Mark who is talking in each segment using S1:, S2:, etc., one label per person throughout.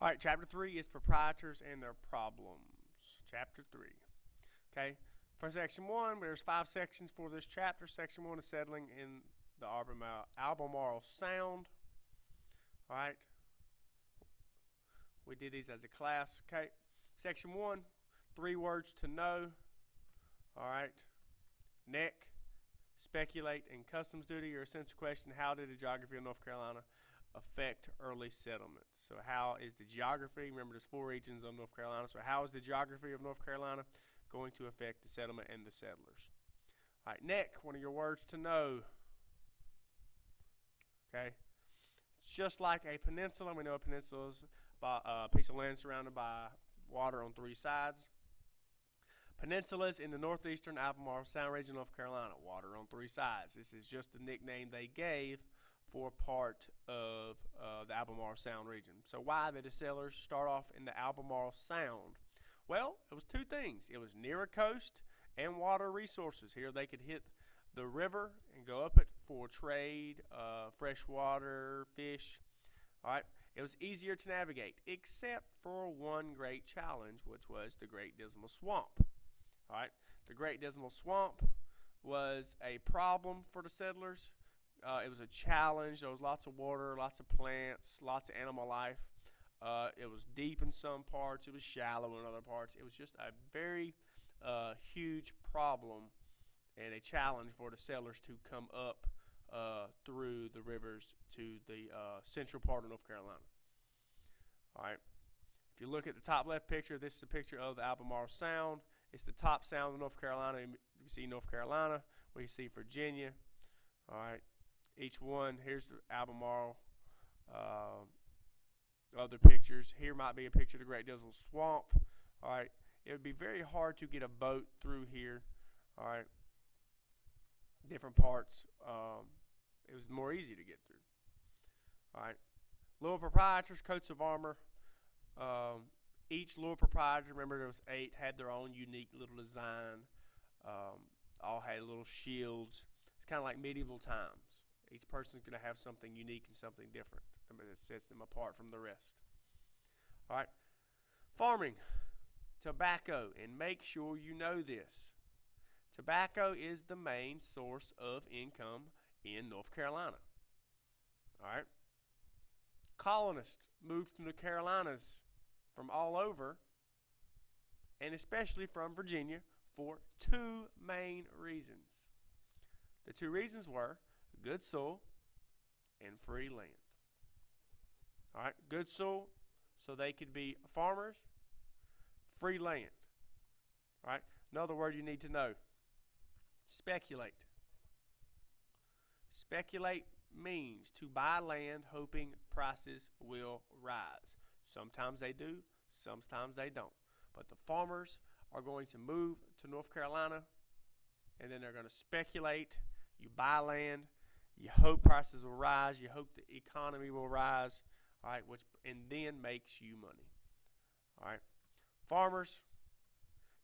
S1: All right, chapter 3 is proprietors and their problems. Chapter 3. Okay, for section 1, there's 5 sections for this chapter. Section 1 is settling in the Albemarle Sound. All right, we did these as a class. Okay, section 1, 3 words to know. All right, neck, speculate, and customs duty. Your essential question: how did the geography of North Carolina affect early settlement? So how is the geography, remember there's 4 regions of North Carolina, so how is the geography of North Carolina going to affect the settlement and the settlers? All right, neck, one of your words to know. Okay, it's just like a peninsula. We know a peninsula is a piece of land surrounded by water on 3 sides. Peninsulas in the northeastern Albemarle Sound region of North Carolina, water on 3 sides. This is just the nickname they gave for part of the Albemarle Sound region. So why did the settlers start off in the Albemarle Sound? Well, it was 2 things. It was near a coast and water resources. Here they could hit the river and go up it for trade, fresh water, fish. All right. It was easier to navigate, except for one great challenge, which was the Great Dismal Swamp. All right. The Great Dismal Swamp was a problem for the settlers. It was a challenge. There was lots of water, lots of plants, lots of animal life. It was deep in some parts. It was shallow in other parts. It was just a very huge problem and a challenge for the settlers to come up through the rivers to the central part of North Carolina. All right. If you look at the top left picture, this is a picture of the Albemarle Sound. It's the top sound of North Carolina. You see North Carolina. We see Virginia. All right. Each one, here's the Albemarle, other pictures. Here might be a picture of the Great Dismal Swamp. All right, it would be very hard to get a boat through here. All right, different parts. It was more easy to get through. All right, little proprietors, coats of armor. Each little proprietor, remember there was 8, had their own unique little design. All had little shields. It's kind of like medieval times. Each person's going to have something unique and something different that sets them apart from the rest. All right. Farming, tobacco, and make sure you know this. Tobacco is the main source of income in North Carolina. All right. Colonists moved from the Carolinas from all over, and especially from Virginia, for 2 main reasons. The 2 reasons were good soil and free land. All right, good soil so they could be farmers, free land. All right, another word you need to know, speculate. Speculate means to buy land hoping prices will rise. Sometimes they do, sometimes they don't. But the farmers are going to move to North Carolina, and then they're going to speculate. You buy land. You hope prices will rise. You hope the economy will rise, all right, and then makes you money. All right. Farmers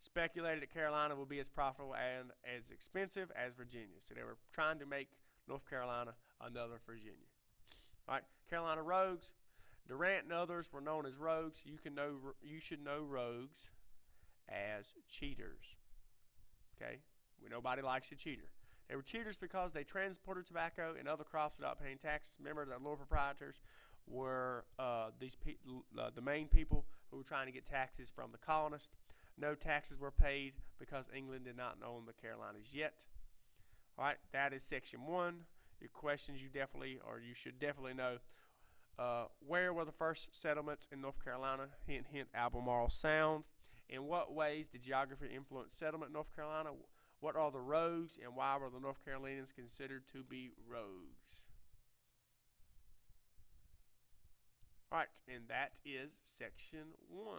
S1: speculated that Carolina will be as profitable and as expensive as Virginia. So they were trying to make North Carolina another Virginia. All right. Carolina rogues. Durant and others were known as rogues. You should know rogues as cheaters. Okay? Nobody likes a cheater. They were cheaters because they transported tobacco and other crops without paying taxes. Remember, the lower proprietors were the main people who were trying to get taxes from the colonists. No taxes were paid because England did not own the Carolinas yet. All right, that is section 1. Your questions you should definitely know. Where were the first settlements in North Carolina? Hint, hint, Albemarle Sound. In what ways did geography influence settlement in North Carolina? What are the rogues, and why were the North Carolinians considered to be rogues? All right, and that is section 1.